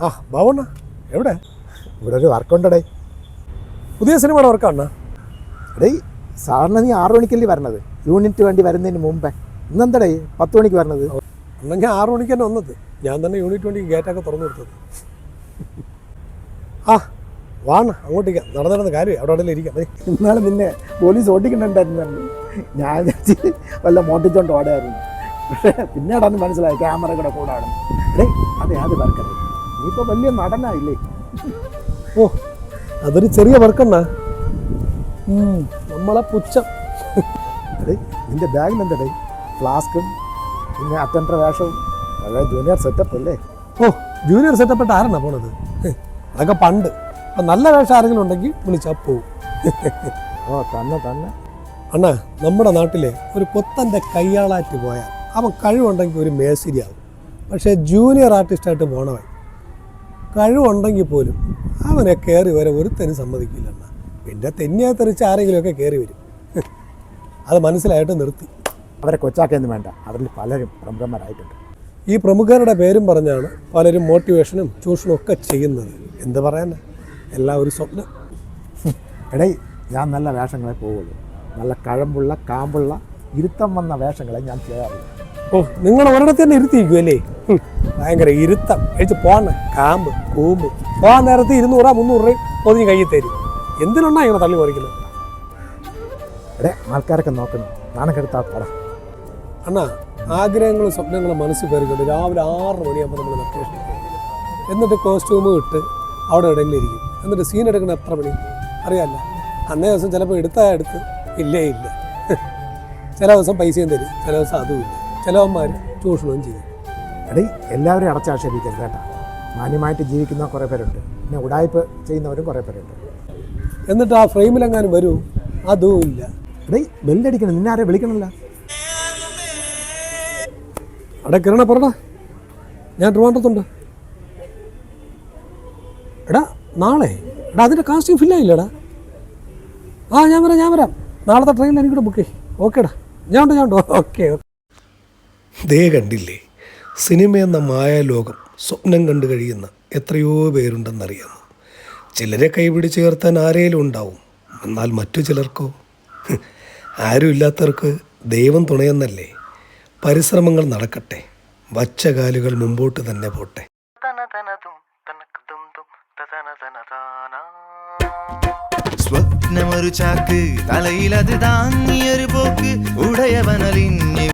ആ ബാബണ്ണ എവിടെ? ഇവിടെ ഒരു വർക്കുണ്ടടേ. പുതിയ സിനിമയുടെ വർക്കാണ്. എടേ സാറിന് നീ 6 മണിക്കല്ലേ വരണത്, യൂണിറ്റ് വേണ്ടി വരുന്നതിന് മുമ്പേ. ഇന്നെന്തടേ 10 മണിക്ക് വരണത്? എന്നാൽ ഞാൻ 6 മണിക്ക് തന്നെ വന്നത്. ഞാൻ തന്നെ യൂണിറ്റ് വേണ്ടി ഗേറ്റൊക്കെ തുറന്നു കൊടുത്തത്. ആ വാണ് അങ്ങോട്ടേക്ക് നടന്നിരുന്ന കാര്യം അവിടെ അവിടെ ഇരിക്കാം. ഇന്നാളെ നിന്നെ പോലീസ് ഓടിക്കുന്നുണ്ടായിരുന്നു. ഞാൻ വല്ല മോട്ടിച്ചോണ്ട് ഓടായിരുന്നു. പക്ഷേ പിന്നീടാണ് മനസ്സിലായി ക്യാമറയുടെ കൂടാണ്. എടേ അതെ അത് വർക്കല്ലേ, നീ ഇപ്പോൾ വലിയ നടനായില്ലേ? ഓ അതൊരു ചെറിയ വർക്കെന്നാ, നമ്മളെ പുച്ഛം. എടേ നിൻ്റെ ബാഗിൽ എന്തടേ? ഫ്ലാസ്കും പിന്നെ അറ്റൻഡർ വേഷവും വളരെ ജൂനിയർ സെറ്റപ്പ് അല്ലേ? ഓ ജൂനിയർ സെറ്റപ്പെട്ട് ആരാണ് പോണത്? അതൊക്കെ പണ്ട്. അപ്പം നല്ല വേഷം ആരെങ്കിലും ഉണ്ടെങ്കിൽ വിളിച്ചാൽ പോവും. ഓ തന്നെ തന്നെ. അണ്ണാ നമ്മുടെ നാട്ടിലെ ഒരു പൊത്തൻ്റെ കയ്യാളാറ്റ് പോയാൽ അവൻ കഴിവുണ്ടെങ്കിൽ ഒരു മേശരിയാവും. പക്ഷേ ജൂനിയർ ആർട്ടിസ്റ്റായിട്ട് പോണവൻ കഴിവുണ്ടെങ്കിൽ പോലും അവനെ കയറി വരെ ഒരുത്തനും സമ്മതിക്കില്ല. അണ്ണാ പിന്നെ തെന്നിയെ തെറിച്ച് ആരെങ്കിലുമൊക്കെ കയറി വരും. അത് മനസ്സിലായിട്ട് നിർത്തി. അവരെ കൊച്ചാക്കൊന്നും വേണ്ട, അവരിൽ പലരും പ്രമുഖന്മാരായിട്ടുണ്ട്. ഈ പ്രമുഖരുടെ പേരും പറഞ്ഞാണ് പലരും മോട്ടിവേഷനും ട്യൂഷനും ഒക്കെ ചെയ്യുന്നത്. എന്ത് പറയാനാ, എല്ലാം ഒരു സ്വപ്നം. എടേ ഞാൻ നല്ല വേഷങ്ങളെ പോവുള്ളൂ. നല്ല കഴമ്പുള്ള കാമ്പുള്ള ഇരുത്തം വന്ന വേഷങ്ങളെ ഞാൻ ചെയ്യാറില്ല. ഓ നിങ്ങൾ ഒരിടത്ത് തന്നെ ഇരുത്തിയിരിക്കും അല്ലേ? ഭയങ്കര ഇരുത്തം കഴിച്ച് പോണ കാമ്പ് കൂമ്പ് പോകാൻ നേരത്തെ 200-300 രൂപയും പൊതിഞ്ഞ് കയ്യിൽ തരും. എന്തിനാ ഇങ്ങനെ തള്ളി പറിക്കുന്നത്? എടേ ആൾക്കാരൊക്കെ നോക്കണം, നാണക്കെടുത്താ പടം. അണ്ണാ ആഗ്രഹങ്ങളും സ്വപ്നങ്ങളും മനസ്സിൽ കയറിക്കൊണ്ട് രാവിലെ 6 മണിയാകുമ്പോൾ നമ്മൾ ലൊക്കേഷൻ എന്നിട്ട് കോസ്റ്റ്യൂം ഇട്ട് അവിടെ എവിടെയെങ്കിലും ഇരിക്കും. എന്നിട്ട് സീൻ എടുക്കണ എത്ര മണി അറിയാമല്ല. അന്നേ ദിവസം ചിലപ്പോൾ എടുത്ത് ഇല്ലേ ഇല്ല. ചില ദിവസം പൈസയും തരും, ചില ദിവസം അതുമില്ല. ചിലവന്മാർ ചൂഷണവും ചെയ്യും. എടേ എല്ലാവരും അടച്ചാക്ഷേപിക്കരുത് കേട്ടോ. മാന്യമായിട്ട് ജീവിക്കുന്ന കുറേ പേരുണ്ട്, പിന്നെ ഉടായ്പ് ചെയ്യുന്നവരും കുറേ പേരുണ്ട്. എന്നിട്ട് ആ ഫ്രെയിമിലെങ്ങാനും വരൂ, അതും ഇല്ല. എടേ ബെല്ലടിക്കണം, നിന്നെ ആരെ വിളിക്കണമല്ല. അവിടെ കിരണ പറടാ, ഞാൻ ട്രിവാൻഡ്രത്തുണ്ട്. എടാ നാളെ എടാ അതിൻ്റെ കാസ്റ്റിംഗ് ഫില്ലായില്ലടാ. ആ ഞാൻ വരാം. നാളത്തെ ട്രെയിനിൽ എനിക്കൂടെ ബുക്ക് ചെയ്യും. ഓക്കേടാ, ഞാൻ ഉണ്ട്. ഓക്കെ. ദേ കണ്ടില്ലേ, സിനിമ എന്ന മായാലോകം സ്വപ്നം കണ്ടു കഴിയുന്ന എത്രയോ പേരുണ്ടെന്നറിയാമോ? ചിലരെ കൈപിടിച്ച് ചേർത്താൻ ആരേലും ഉണ്ടാവും, എന്നാൽ മറ്റു ചിലർക്കോ ആരും ഇല്ലാത്തവർക്ക് ദൈവം തുണയെന്നല്ലേ. പരിശ്രമങ്ങൾ നടക്കട്ടെ, വച്ച കാലുകൾ മുമ്പോട്ട് തന്നെ പോട്ടെ. സ്വപ്നമൊരു ചാക്ക്, തലയിലത് താങ്ങിയൊരു പോക്ക്, ഉടയവനലിഞ്ഞ്